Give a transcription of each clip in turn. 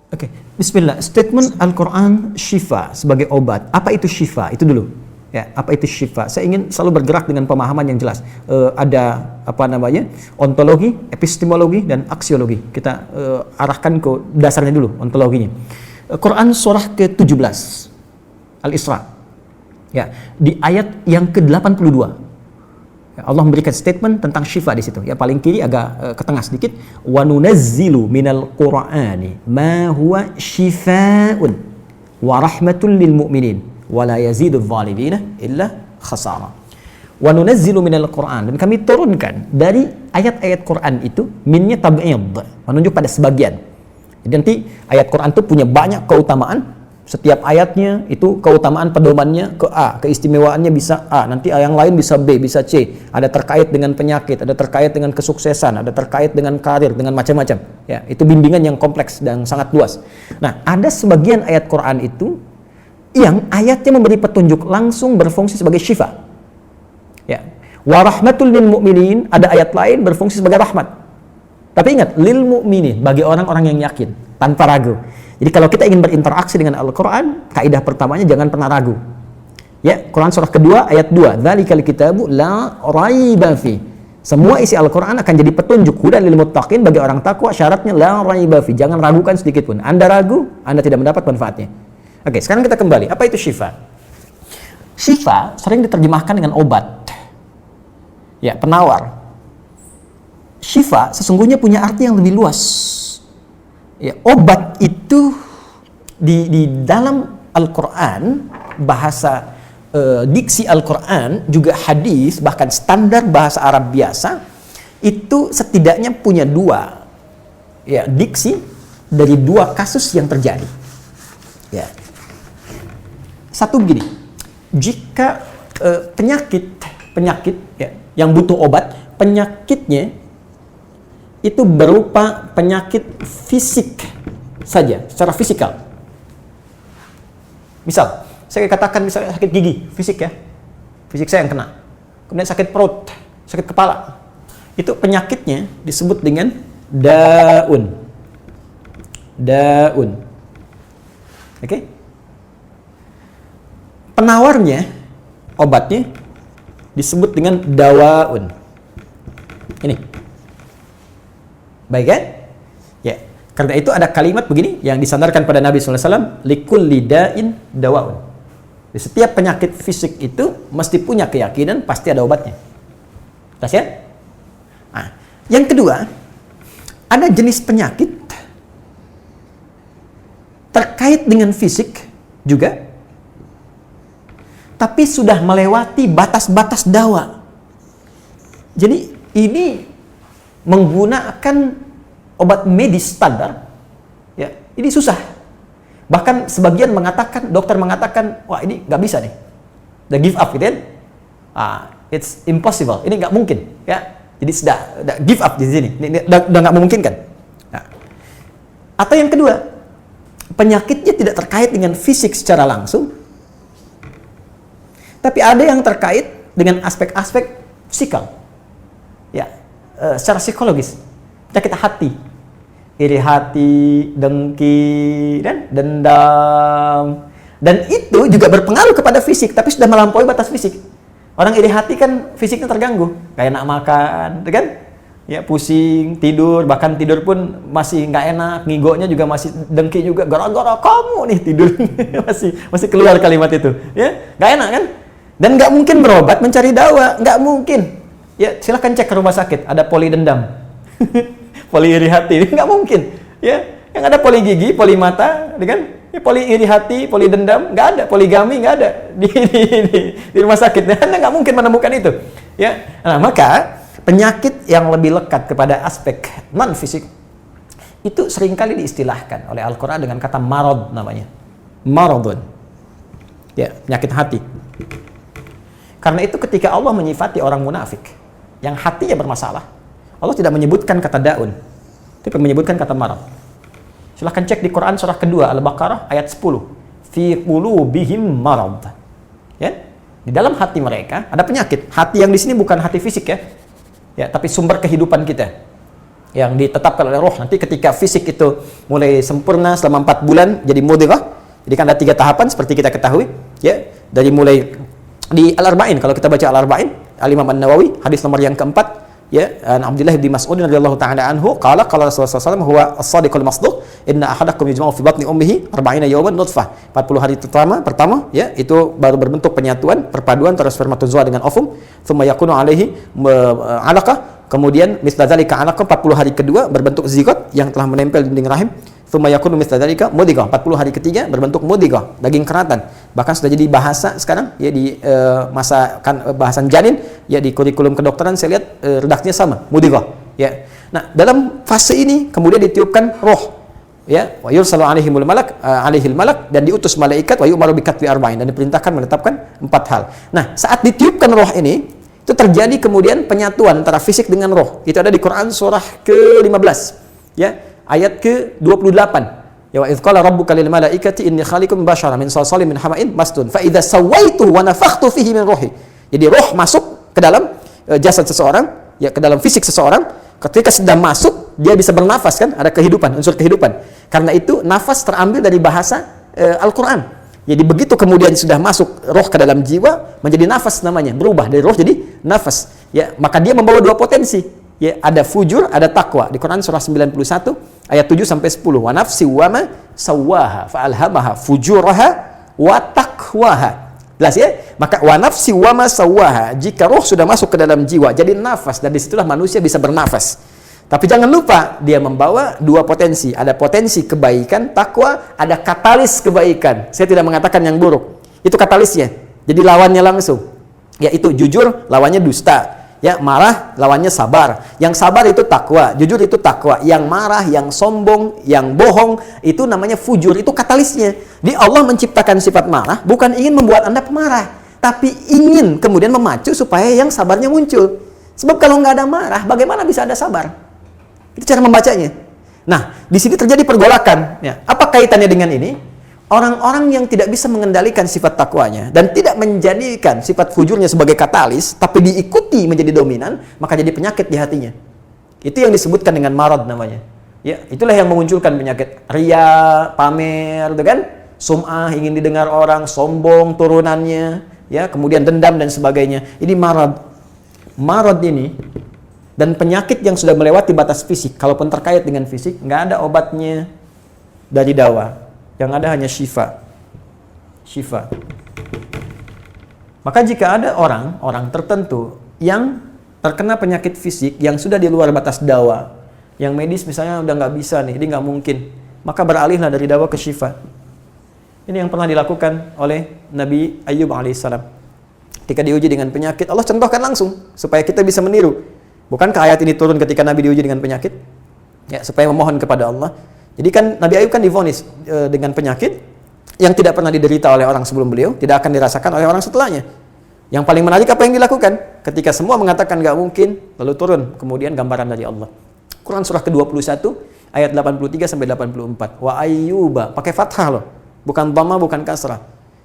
Oke, Bismillah. Statement Al-Quran syifa sebagai obat. Apa itu syifa? Itu dulu. Ya, apa itu syifa? Saya ingin selalu bergerak dengan pemahaman yang jelas. Ada apa namanya? Ontologi, epistemologi, dan aksiologi. Kita arahkan ke dasarnya dulu, ontologinya. Quran surah ke-17 Al-Isra. Ya, di ayat yang ke-82. Allah memberikan statement tentang syifa di situ. Ya, paling kiri agak ke tengah sedikit. Wa nunazzilu minal Qur'ani ma huwa syifaa'un wa rahmatul lil mu'minin wa la yazidul zalimina illa khasara. Wa nunazzilu minal Qur'an, dan kami turunkan dari ayat-ayat Quran itu, minnya tab'id, menunjuk pada sebagian. Jadi nanti ayat Quran itu punya banyak keutamaan. Setiap ayatnya itu keutamaan pedomannya ke A, keistimewaannya bisa A, nanti yang lain bisa B, bisa C. Ada terkait dengan penyakit, ada terkait dengan kesuksesan, ada terkait dengan karir, dengan macam-macam. Ya, itu bimbingan yang kompleks dan sangat luas. Nah, ada sebagian ayat Quran itu yang ayatnya memberi petunjuk langsung berfungsi sebagai syifa. Ya. Wa rahmatul lil mu'minin, ada ayat lain berfungsi sebagai rahmat. Tapi ingat, lil mu'minin, bagi orang-orang yang yakin, tanpa ragu. Jadi kalau kita ingin berinteraksi dengan Al-Quran, kaidah pertamanya jangan pernah ragu. Ya, Quran surah kedua ayat 2. Dzalikal kitabu la raiba fi. Semua isi Al-Quran akan jadi petunjuk hudan lil muttaqin, bagi orang takwa, syaratnya la raiba fi. Jangan ragukan sedikit pun. Anda ragu, Anda tidak mendapat manfaatnya. Oke, sekarang kita kembali. Apa itu syifa? Syifa sering diterjemahkan dengan obat. Ya, penawar. Syifa sesungguhnya punya arti yang lebih luas. Ya, obat itu di dalam Al-Quran, bahasa diksi Al-Quran, juga hadis, bahkan standar bahasa Arab biasa, itu setidaknya punya dua ya, diksi dari dua kasus yang terjadi. Ya. Satu begini, jika penyakit ya, yang butuh obat, penyakitnya itu berupa penyakit fisik saja, secara fisikal. Misal, saya katakan misalnya sakit gigi, fisik ya, fisik saya yang kena. Kemudian sakit perut, sakit kepala. Itu penyakitnya disebut dengan daun. Daun. Oke? Penawarnya, obatnya disebut dengan dawaun. Ini. Baik kan? Ya. Karena itu ada kalimat begini yang disandarkan pada Nabi SAW, likulli da'in dawaun. Di setiap penyakit fisik itu mesti punya keyakinan pasti ada obatnya. Tas ya? Nah, yang kedua, ada jenis penyakit terkait dengan fisik juga, tapi sudah melewati batas-batas dawa. Jadi ini menggunakan obat medis standar, ya, ini susah. Bahkan sebagian mengatakan, dokter mengatakan, wah ini nggak bisa nih, udah give up gitu kan? It's impossible, ini nggak mungkin, ya. Jadi sudah give up di sini, ini udah nggak memungkinkan. Nah. Atau yang kedua, penyakitnya tidak terkait dengan fisik secara langsung, tapi ada yang terkait dengan aspek-aspek psikal, ya. Secara psikologis, penyakit hati, iri hati, dengki, dan dendam, dan itu juga berpengaruh kepada fisik, tapi sudah melampaui batas fisik. Orang iri hati kan fisiknya terganggu, kayak enak makan, kan? Ya, pusing, tidur, bahkan tidur pun masih nggak enak, ngigonya juga masih dengki juga, gara-gara kamu nih tidur, masih keluar kalimat itu, ya, nggak enak kan? Dan nggak mungkin berobat mencari dawa, nggak mungkin. Ya, silahkan cek ke rumah sakit, ada poli dendam, poli iri hati, nggak mungkin. Ya, yang ada poli gigi, poli mata, kan? Ya, poli iri hati, poli dendam, nggak ada, poligami nggak ada di rumah sakit. Anda nggak mungkin menemukan itu. Ya, nah, maka penyakit yang lebih lekat kepada aspek non fisik itu seringkali diistilahkan oleh Al-Quran dengan kata marad namanya, maradun. Ya, penyakit hati. Karena itu ketika Allah menyifati orang munafik yang hatinya bermasalah, Allah tidak menyebutkan kata daun, tapi menyebutkan kata marad. Silahkan cek di Quran surah kedua Al-Baqarah ayat 10. Fi qulubihim marad. Ya, di dalam hati mereka ada penyakit. Hati yang di sini bukan hati fisik ya. Ya, tapi sumber kehidupan kita. yang ditetapkan oleh roh. Nanti ketika fisik itu mulai sempurna selama 4 bulan jadi mudghah. Jadi kan ada 3 tahapan seperti kita ketahui, ya. Dari mulai di Al-Arba'in, kalau kita baca Al-Arba'in, Al-Imam An-Nawawi, hadis nomor yang keempat, ya, Abdullah bin Mas'ud radhiyallahu ta'ala anhu qala qala Rasulullah sallallahu alaihi wasallam huwa as-sadiqul masduq inna ahadakum yujma'u fi batni ummihi 40 yawman nutfah. 40 hari pertama ya itu baru berbentuk penyatuan, perpaduan antara spermatozoa dengan ovum, thumma yakunu alaihi 'alaqah, kemudian misla dzalika 'alaqah 40 hari kedua berbentuk zigot yang telah menempel di dinding rahim, thumma yakunu misla dzalika mudghah, 40 hari ketiga berbentuk mudghah, daging keratan. Bahkan sudah jadi bahasa sekarang ya di masa kan bahasan janin ya di kurikulum kedokteran saya lihat redaksinya sama, mudghah ya. Nah, dalam fase ini kemudian ditiupkan roh ya, wa yursalu alaihimul malak alaihil malak, dan diutus malaikat, wa yu'maru bi katbi arba'in, dan diperintahkan menetapkan 4 hal. Nah, saat ditiupkan roh ini itu terjadi kemudian penyatuan antara fisik dengan roh. Itu ada di Quran surah ke-15 ya, ayat ke-28. Ya, wa idz qala rabbuka lil malaikati inni khaliqun basyaran min salsalin min hama'in masnun fa idza sawaituhu wa nafakhtu fihi min ruhi. Jadi roh masuk ke dalam jasad seseorang, ya ke dalam fisik seseorang. Ketika sedang masuk, dia bisa bernafas kan, ada kehidupan, unsur kehidupan. Karena itu nafas terambil dari bahasa Al-Qur'an. Jadi begitu kemudian sudah masuk roh ke dalam jiwa, menjadi nafas namanya, berubah dari roh jadi nafas. Ya, maka dia membawa 2 potensi. Ya, ada fujur, ada takwa. Di Quran surah 91 ayat 7 sampai 10. Wa nafsi wa ma sawwaha fa alhamaha fujuraha wa taqwaha. Jelas ya? Maka wa nafsi wa ma sawwaha, jika roh sudah masuk ke dalam jiwa jadi nafas, dan disitulah manusia bisa bernafas. Tapi jangan lupa dia membawa 2 potensi. Ada potensi kebaikan, takwa, ada katalis kebaikan. Saya tidak mengatakan yang buruk. Itu katalisnya. Jadi lawannya langsung. Yaitu jujur, lawannya dusta. Ya, marah lawannya sabar. Yang sabar itu takwa, jujur itu takwa. Yang marah, yang sombong, yang bohong itu namanya fujur, itu katalisnya. Di Allah menciptakan sifat marah bukan ingin membuat Anda pemarah, tapi ingin kemudian memacu supaya yang sabarnya muncul. Sebab kalau nggak ada marah, bagaimana bisa ada sabar? Itu cara membacanya. Nah, di sini terjadi pergolakan. Ya. Apa kaitannya dengan ini? Orang-orang yang tidak bisa mengendalikan sifat takwanya dan tidak menjadikan sifat fujurnya sebagai katalis, tapi diikuti menjadi dominan, maka jadi penyakit di hatinya. Itu yang disebutkan dengan marad namanya. Ya, itulah yang memunculkan penyakit ria, pamer, gitu kan? Sum'ah, ingin didengar orang, sombong turunannya, ya, kemudian dendam dan sebagainya. Ini marad. Marad ini dan penyakit yang sudah melewati batas fisik, kalaupun terkait dengan fisik, nggak ada obatnya dari dawa. Yang ada hanya syifa. Syifa. Maka jika ada orang tertentu yang terkena penyakit fisik yang sudah di luar batas dawa, yang medis misalnya udah nggak bisa nih, jadi nggak mungkin, maka beralihlah dari dawa ke syifa. Ini yang pernah dilakukan oleh Nabi Ayyub alaihissalam. Ketika diuji dengan penyakit, Allah contohkan langsung supaya kita bisa meniru. Bukankah ayat ini turun ketika Nabi diuji dengan penyakit? Ya, supaya memohon kepada Allah. Jadi kan Nabi Ayub kan divonis dengan penyakit yang tidak pernah diderita oleh orang sebelum beliau, tidak akan dirasakan oleh orang setelahnya. Yang paling menarik apa yang dilakukan? Ketika semua mengatakan nggak mungkin, lalu turun kemudian gambaran dari Allah. Quran surah ke-21 ayat 83 sampai 84. Wa ayyuba, pakai fathah loh, bukan dhamma, bukan kasrah.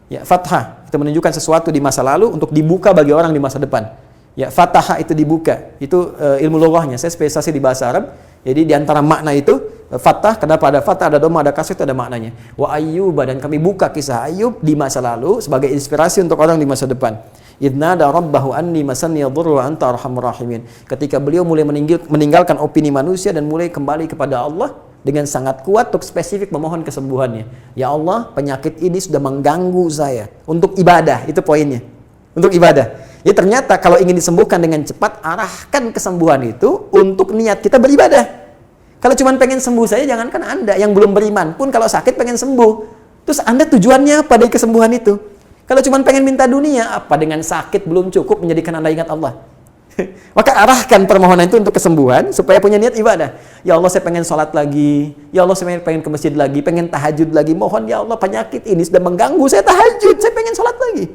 Ya, fathah itu menunjukkan sesuatu di masa lalu untuk dibuka bagi orang di masa depan. Ya, fathah itu dibuka. Itu ilmu lughahnya. Saya spesialisasi di bahasa Arab. Jadi di antara makna itu fathah, kenapa ada fathah, ada dhamma, ada kasrah, itu ada maknanya. Wa ayyuba, dan kami buka kisah Ayub di masa lalu sebagai inspirasi untuk orang di masa depan. Idnada rabbahu anni masanni yadhurru wa anta arhamur rahimin. Ketika beliau mulai meninggalkan opini manusia dan mulai kembali kepada Allah dengan sangat kuat untuk spesifik memohon kesembuhannya. Ya Allah, penyakit ini sudah mengganggu saya. Untuk ibadah, itu poinnya. Untuk ibadah. Ya, ternyata kalau ingin disembuhkan dengan cepat, arahkan kesembuhan itu untuk niat kita beribadah. Kalau cuma pengen sembuh saja, jangankan Anda yang belum beriman pun kalau sakit pengen sembuh. Terus Anda tujuannya apa dari kesembuhan itu? Kalau cuma pengen minta dunia, apa dengan sakit belum cukup menjadikan Anda ingat Allah? Maka arahkan permohonan itu untuk kesembuhan supaya punya niat ibadah. Ya Allah, saya pengen sholat lagi. Ya Allah, saya pengen ke masjid lagi, pengen tahajud lagi. Mohon ya Allah, penyakit ini sudah mengganggu saya tahajud, saya pengen sholat lagi.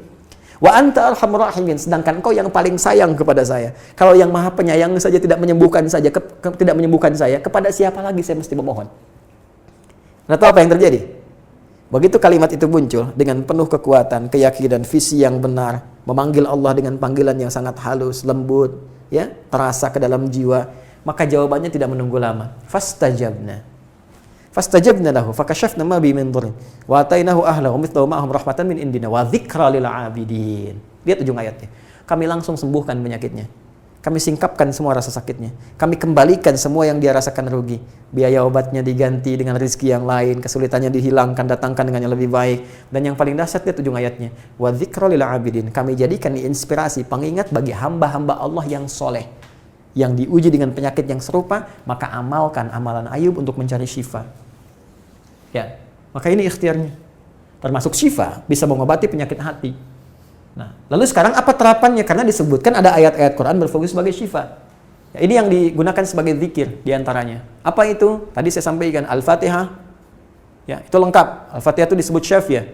Wa anta arhamur rahimin, sedangkan engkau yang paling sayang kepada saya. Kalau yang maha penyayang saja tidak menyembuhkan saya, kepada siapa lagi saya mesti memohon? Nah, tahu apa yang terjadi? Begitu kalimat itu muncul dengan penuh kekuatan, keyakinan, visi yang benar, memanggil Allah dengan panggilan yang sangat halus, lembut, ya, terasa ke dalam jiwa, Maka jawabannya tidak menunggu lama. Fastajabna lahu fakashafna ma bi min dhurrin wa atainahu ahlahu mithlahu ma'ahum rahmatan min indina wa dzikra lil 'abidin. Lihat ujung ayatnya. Kami langsung sembuhkan penyakitnya. Kami singkapkan semua rasa sakitnya. Kami kembalikan semua yang dia rasakan rugi. Biaya obatnya diganti dengan rezeki yang lain, kesulitannya dihilangkan, datangkan dengan yang lebih baik. Dan yang paling dahsyat lihat ujung ayatnya. Wa dzikra lil 'abidin. Kami jadikan inspirasi, pengingat bagi hamba-hamba Allah yang soleh, yang diuji dengan penyakit yang serupa, maka amalkan amalan Ayub untuk mencari syifa. Ya, maka ini ikhtiarnya. Termasuk syifa, bisa mengobati penyakit hati. Nah, lalu sekarang apa terapannya? Karena disebutkan ada ayat-ayat Quran berfokus sebagai syifa. Ya, ini yang digunakan sebagai zikir diantaranya. Apa itu? Tadi saya sampaikan Al-Fatihah. Ya, itu lengkap. Al-Fatihah itu disebut syafiyah.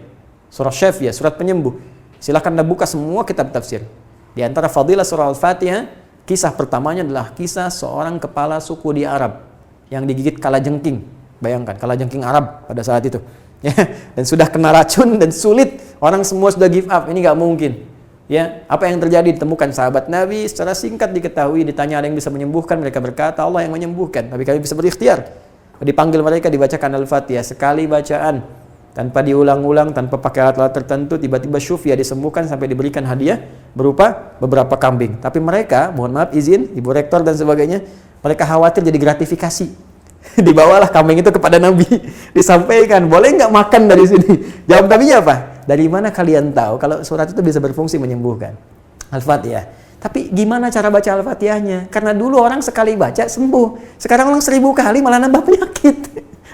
Surah syafiyah, surat penyembuh. Silakan Anda buka semua kitab tafsir. Di antara fadilah surah Al-Fatihah, kisah pertamanya adalah kisah seorang kepala suku di Arab yang digigit kalajengking. Bayangkan, kalajengking Arab pada saat itu. Ya, dan sudah kena racun dan sulit, orang semua sudah give up, ini nggak mungkin. Ya, apa yang terjadi? Ditemukan sahabat Nabi, secara singkat diketahui, ditanya ada yang bisa menyembuhkan, mereka berkata Allah yang menyembuhkan, tapi kami bisa berikhtiar. Dipanggil mereka, dibacakan Al-Fatihah sekali bacaan, tanpa diulang-ulang, tanpa pakai alat-alat tertentu, tiba-tiba syufia disembuhkan sampai diberikan hadiah berupa beberapa kambing. Tapi mereka, mohon maaf izin, Ibu Rektor dan sebagainya, mereka khawatir jadi gratifikasi. Dibawalah kambing itu kepada Nabi, disampaikan, boleh nggak makan dari sini? Jawab Nabinya apa? Dari mana kalian tahu kalau surat itu bisa berfungsi menyembuhkan? Al-Fatihah. Tapi gimana cara baca Al-Fatihahnya? Karena dulu orang sekali baca sembuh, sekarang orang 1000 kali malah nambah penyakit.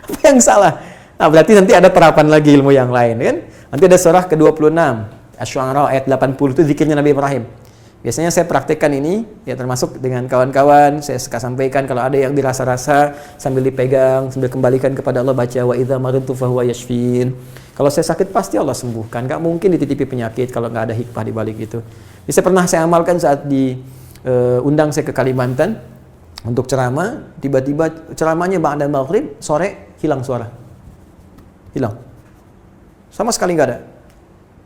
Apa yang salah? Nah, berarti nanti ada terapan lagi ilmu yang lain, kan? Nanti ada surah ke-26, Asy-Syu'ara ayat 80 itu zikirnya Nabi Ibrahim. Biasanya saya praktekkan ini, ya termasuk dengan kawan-kawan, saya suka sampaikan kalau ada yang dirasa-rasa sambil dipegang, sambil kembalikan kepada Allah, baca wa idza maridtu fahuwa yashfin. Kalau saya sakit pasti Allah sembuhkan, nggak mungkin dititipi penyakit kalau nggak ada hikmah di balik itu. Bisa pernah saya amalkan saat diundang saya ke Kalimantan untuk ceramah, tiba-tiba ceramahnya ba'da maghrib, sore hilang suara. Hilang. Sama sekali nggak ada.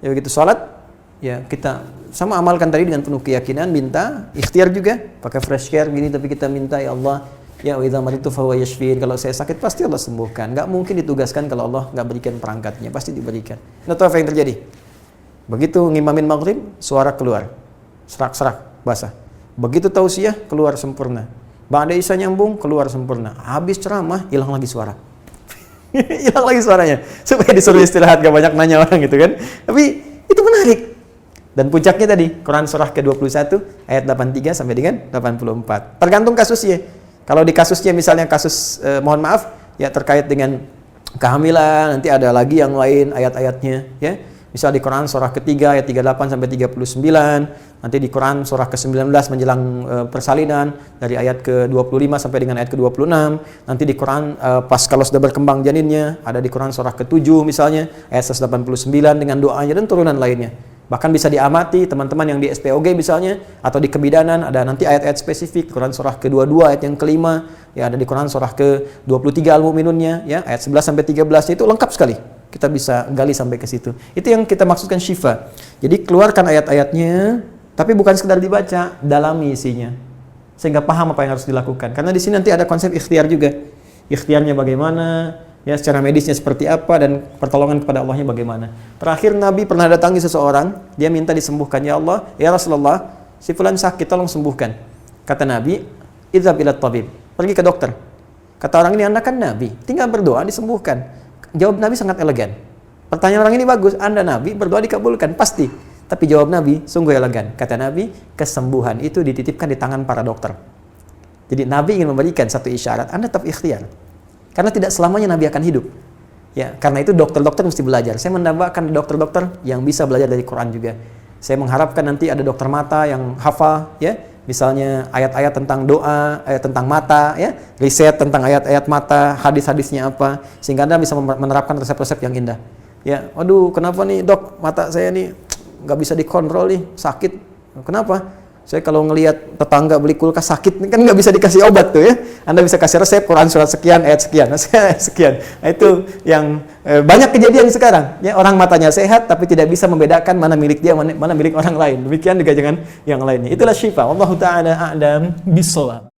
Ya begitu salat, ya kita sama amalkan tadi dengan penuh keyakinan, minta ikhtiar juga pakai fresh care gini, tapi kita minta ya Allah, ya wa idza maridtu fahuwa yashfin, kalau saya sakit pasti Allah sembuhkan. Nggak mungkin ditugaskan kalau Allah nggak berikan perangkatnya, pasti diberikan. Nah, tahu apa yang terjadi? Begitu ngimamin maghrib, suara keluar serak-serak basah. Begitu tausiah keluar sempurna. Ba'da isya nyambung keluar sempurna. Habis ceramah hilang lagi suara. Hilang lagi suaranya. Supaya disuruh istirahat, gak banyak nanya orang gitu kan. Tapi itu menarik. Dan puncaknya tadi, Quran surah ke-21 ayat 83 sampai dengan 84. Tergantung kasusnya. Kalau di kasusnya misalnya kasus mohon maaf ya terkait dengan kehamilan, nanti ada lagi yang lain ayat-ayatnya ya. Misal di Quran surah ketiga ayat 38 sampai 39, nanti di Quran surah ke-19 menjelang persalinan dari ayat ke-25 sampai dengan ayat ke-26, nanti di Quran pas kalau sudah berkembang janinnya, ada di Quran surah ke-7 misalnya ayat 189 dengan doanya dan turunan lainnya. Bahkan bisa diamati teman-teman yang di SPOG misalnya atau di kebidanan, ada nanti ayat-ayat spesifik Quran surah ke-22 ayat yang kelima, ya ada di Quran surah ke-23 Al-Mu'minunnya ya ayat 11 sampai 13 itu lengkap sekali. Kita bisa gali sampai ke situ. Itu yang kita maksudkan syifa. Jadi keluarkan ayat-ayatnya, tapi bukan sekedar dibaca, dalami isinya. Sehingga paham apa yang harus dilakukan. Karena di sini nanti ada konsep ikhtiar juga. Ikhtiarnya bagaimana, ya secara medisnya seperti apa, dan pertolongan kepada Allahnya bagaimana. Terakhir Nabi pernah datangi seseorang, dia minta disembuhkan. Ya Allah, ya Rasulullah, si fulan sakit, tolong sembuhkan. Kata Nabi, idhab ila tabib, pergi ke dokter. Kata orang ini, Anda kan Nabi, tinggal berdoa disembuhkan. Jawab Nabi sangat elegan. Pertanyaan orang ini bagus, Anda Nabi, berdoa dikabulkan, pasti. Tapi jawab Nabi sungguh elegan. Kata Nabi, kesembuhan itu dititipkan di tangan para dokter. Jadi Nabi ingin memberikan satu isyarat, Anda tetap ikhtiar. Karena tidak selamanya Nabi akan hidup. Ya, karena itu dokter-dokter mesti belajar. Saya menambahkan dokter-dokter yang bisa belajar dari Quran juga. Saya mengharapkan nanti ada dokter mata yang hafal, ya. Misalnya ayat-ayat tentang doa, ayat tentang mata, ya, riset tentang ayat-ayat mata, hadis-hadisnya apa, sehingga Anda bisa menerapkan resep-resep yang indah. Ya, waduh, kenapa nih dok, mata saya nih nggak bisa dikontrol nih, sakit. Kenapa? Saya kalau ngelihat tetangga beli kulkas sakit, kan nggak bisa dikasih obat tuh ya. Anda bisa kasih resep Quran surat sekian, ayat sekian, sekian. Nah, itu yang banyak kejadian sekarang. Ya, orang matanya sehat tapi tidak bisa membedakan mana milik dia, mana milik orang lain. Demikian juga dengan yang lainnya. Itulah syifa. Wallahu ta'ala a'lam bishawab.